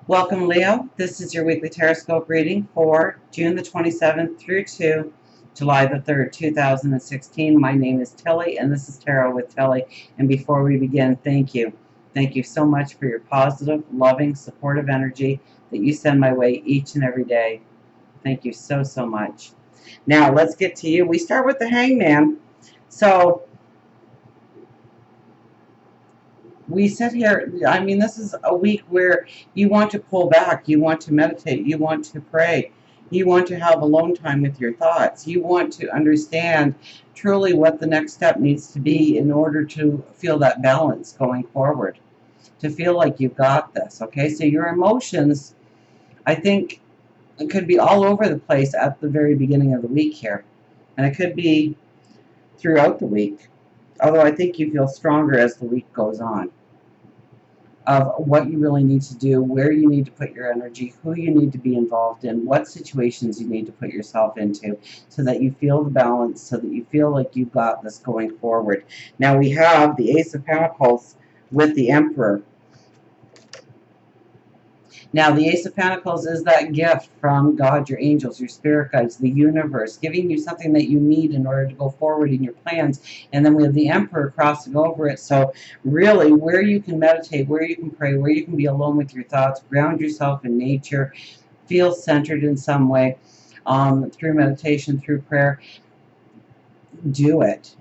Welcome, Leo. This is your weekly Teroscope reading for June the 27th through to July the 3rd, 2016. My name is Tilly, and this is Tarot with Tilly. And before we begin, thank you. Thank you so much for your positive, loving, supportive energy that you send my way each and every day. Thank you so, so much. Now, let's get to you. We start with the Hangman. So, we sit here, I mean, this is a week where you want to pull back, you want to meditate, you want to pray, you want to have alone time with your thoughts, you want to understand truly what the next step needs to be in order to feel that balance going forward, to feel like you've got this, okay? So your emotions, I think, it could be all over the place at the very beginning of the week here, and it could be throughout the week, although I think you feel stronger as the week goes on, of what you really need to do, where you need to put your energy, who you need to be involved in, what situations you need to put yourself into, so that you feel the balance, so that you feel like you've got this going forward. Now we have the Ace of Pentacles with the Emperor. Now, the Ace of Pentacles is that gift from God, your angels, your spirit guides, the universe, giving you something that you need in order to go forward in your plans. And then we have the Emperor crossing over it. So really, where you can meditate, where you can pray, where you can be alone with your thoughts, ground yourself in nature, feel centered in some way, through meditation, through prayer, do it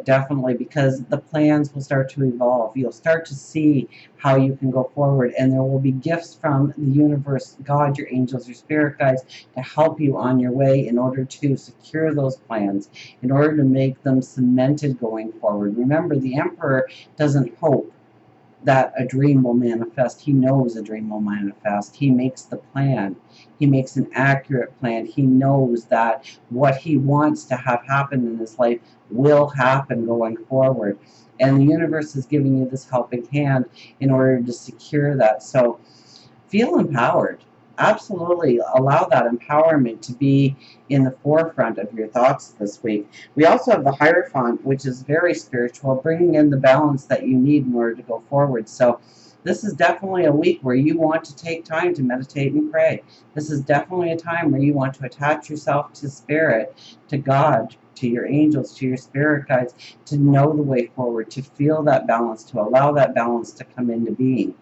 definitely, because the plans will start to evolve. You'll start to see how you can go forward, and there will be gifts from the universe, God, your angels, your spirit guides, to help you on your way in order to secure those plans, in order to make them cemented going forward. Remember, the Emperor doesn't hope that a dream will manifest. He knows a dream will manifest. He makes the plan. He makes an accurate plan. He knows that what he wants to have happen in his life will happen going forward. And the universe is giving you this helping hand in order to secure that. So feel empowered. Absolutely allow that empowerment to be in the forefront of your thoughts this week. We also have the Hierophant, which is very spiritual, bringing in the balance that you need in order to go forward. So this is definitely a week where you want to take time to meditate and pray. This is definitely a time where you want to attach yourself to spirit, to God, to your angels, to your spirit guides, to know the way forward, to feel that balance, to allow that balance to come into being.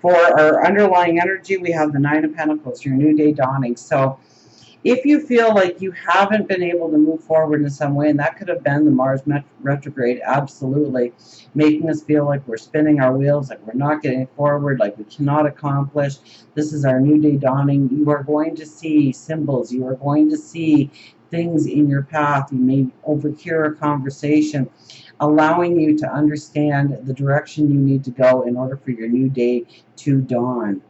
For our underlying energy, we have the Nine of Pentacles, your new day dawning. So if you feel like you haven't been able to move forward in some way, and that could have been the Mars retrograde, absolutely, making us feel like we're spinning our wheels, like we're not getting forward, like we cannot accomplish. This is our new day dawning. You are going to see symbols. You are going to see things in your path. You may overhear a conversation, allowing you to understand the direction you need to go in order for your new day to dawn.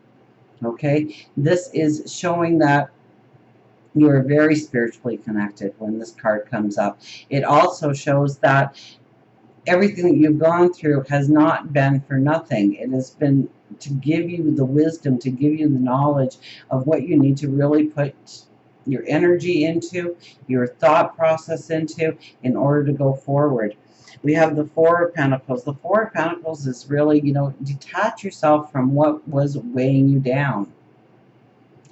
Okay? This is showing that you are very spiritually connected when this card comes up. It also shows that everything that you've gone through has not been for nothing. It has been to give you the wisdom, to give you the knowledge of what you need to really put your energy into, your thought process into, in order to go forward. We have the Four of Pentacles. The Four of Pentacles is really, detach yourself from what was weighing you down,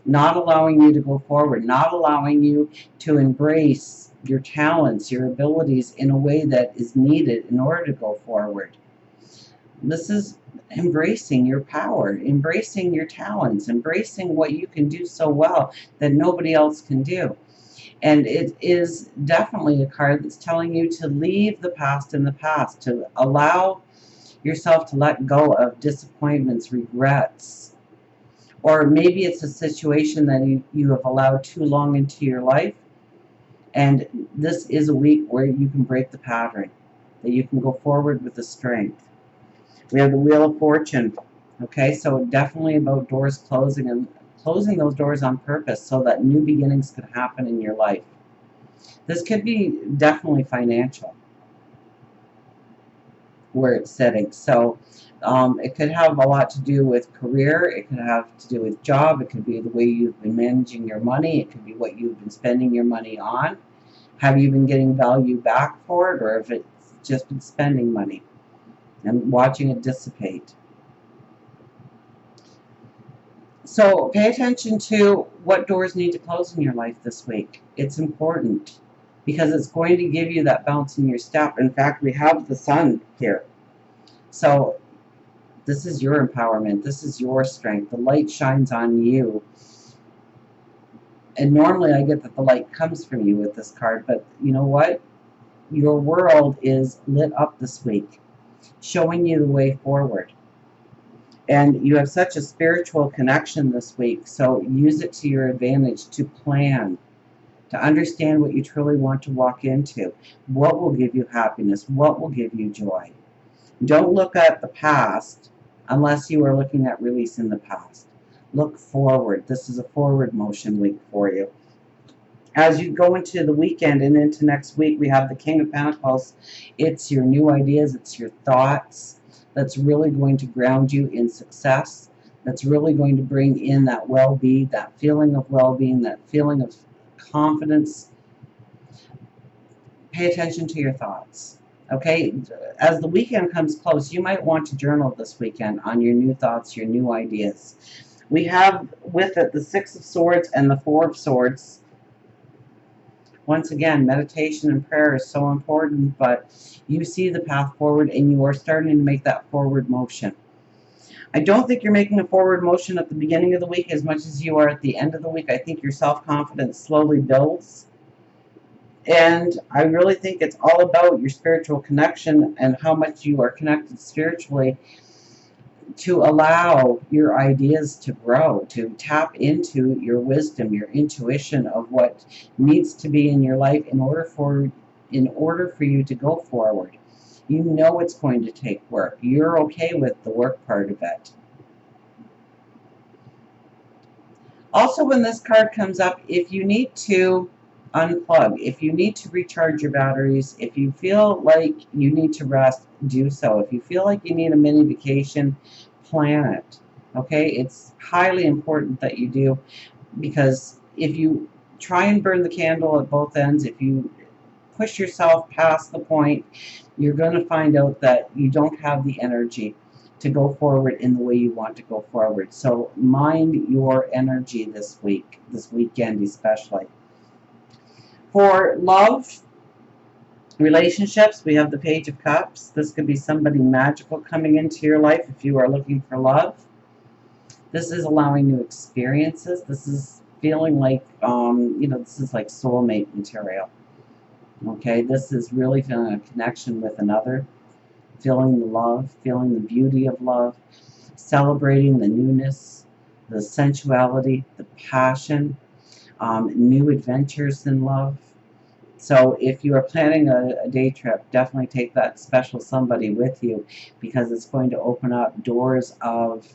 not allowing you to go forward, not allowing you to embrace your talents, your abilities in a way that is needed in order to go forward. This is embracing your power, embracing your talents, embracing what you can do so well that nobody else can do. And it is definitely a card that's telling you to leave the past in the past, to allow yourself to let go of disappointments, regrets, or maybe it's a situation that you have allowed too long into your life. And this is a week where you can break the pattern, that you can go forward with the strength. We have the Wheel of Fortune. Okay, so definitely about doors closing, and closing those doors on purpose so that new beginnings could happen in your life. This could be definitely financial, where it's sitting. So it could have a lot to do with career. It could have to do with job. It could be the way you've been managing your money. It could be what you've been spending your money on. Have you been getting value back for it, or have it just been spending money and watching it dissipate? So pay attention to what doors need to close in your life this week. It's important because it's going to give you that bounce in your step. In fact, we have the sun here. So this is your empowerment. This is your strength. The light shines on you. And normally I get that the light comes from you with this card, but you know what? Your world is lit up this week, showing you the way forward. And you have such a spiritual connection this week, so use it to your advantage to plan, to understand what you truly want to walk into, what will give you happiness, what will give you joy. Don't look at the past unless you are looking at releasing the past. Look forward. This is a forward motion week for you. As you go into the weekend and into next week, we have the King of Pentacles. It's your new ideas, it's your thoughts that's really going to ground you in success, that's really going to bring in that well-being, that feeling of well-being, that feeling of confidence. Pay attention to your thoughts. Okay, as the weekend comes close, you might want to journal this weekend on your new thoughts, your new ideas. We have with it the Six of Swords and the Four of Swords. Once again, meditation and prayer is so important, but you see the path forward and you are starting to make that forward motion. I don't think you're making a forward motion at the beginning of the week as much as you are at the end of the week. I think your self-confidence slowly builds. And I really think it's all about your spiritual connection and how much you are connected spiritually to allow your ideas to grow, to tap into your wisdom, your intuition of what needs to be in your life in order for you to go forward. You know it's going to take work. You're okay with the work part of it. Also, when this card comes up, if you need to unplug, if you need to recharge your batteries, if you feel like you need to rest, do so. If you feel like you need a mini vacation, plan it. Okay, it's highly important that you do, because if you try and burn the candle at both ends, if you push yourself past the point, you're going to find out that you don't have the energy to go forward in the way you want to go forward. So mind your energy this week, this weekend especially. For love, relationships, we have the Page of Cups. This could be somebody magical coming into your life if you are looking for love. This is allowing new experiences. This is feeling like, this is like soulmate material. Okay, this is really feeling a connection with another, feeling the love, feeling the beauty of love, celebrating the newness, the sensuality, the passion, new adventures in love. So if you are planning a day trip, definitely take that special somebody with you, because it's going to open up doors of,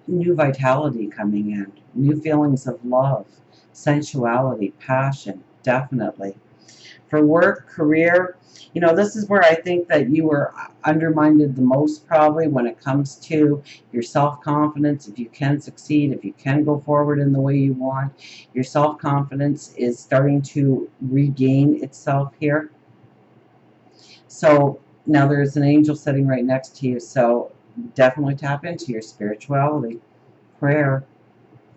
new vitality coming in, new feelings of love, sensuality, passion, definitely. For work, career, this is where I think that you were undermined the most, probably, when it comes to your self-confidence. If you can succeed, if you can go forward in the way you want, your self-confidence is starting to regain itself here. So now there's an angel sitting right next to you, so definitely tap into your spirituality, prayer,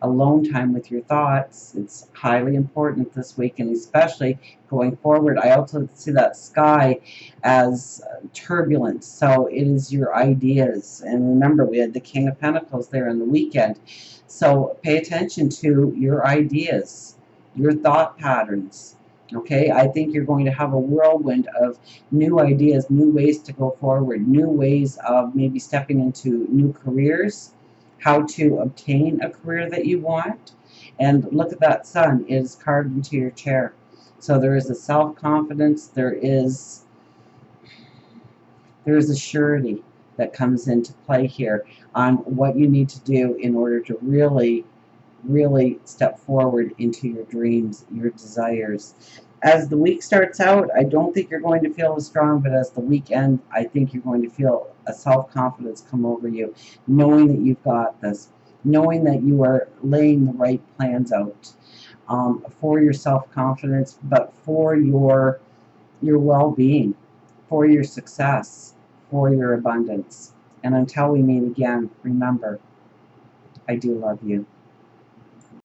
alone time with your thoughts. It's highly important this week, and especially going forward. I also see that sky as turbulence, so it is your ideas. And remember, we had the King of Pentacles there in the weekend, so pay attention to your ideas, your thought patterns. Okay, I think you're going to have a whirlwind of new ideas, new ways to go forward, new ways of maybe stepping into new careers, how to obtain a career that you want. And look at that sun, it is carved into your chair. So there is a self-confidence, there is a surety that comes into play here on what you need to do in order to really step forward into your dreams, your desires. As the week starts out, I don't think you're going to feel as strong, but as the weekend, I think you're going to feel a self-confidence come over you, knowing that you've got this, knowing that you are laying the right plans out for your self-confidence, but for your well-being, for your success, for your abundance. And until we meet again, remember, I do love you.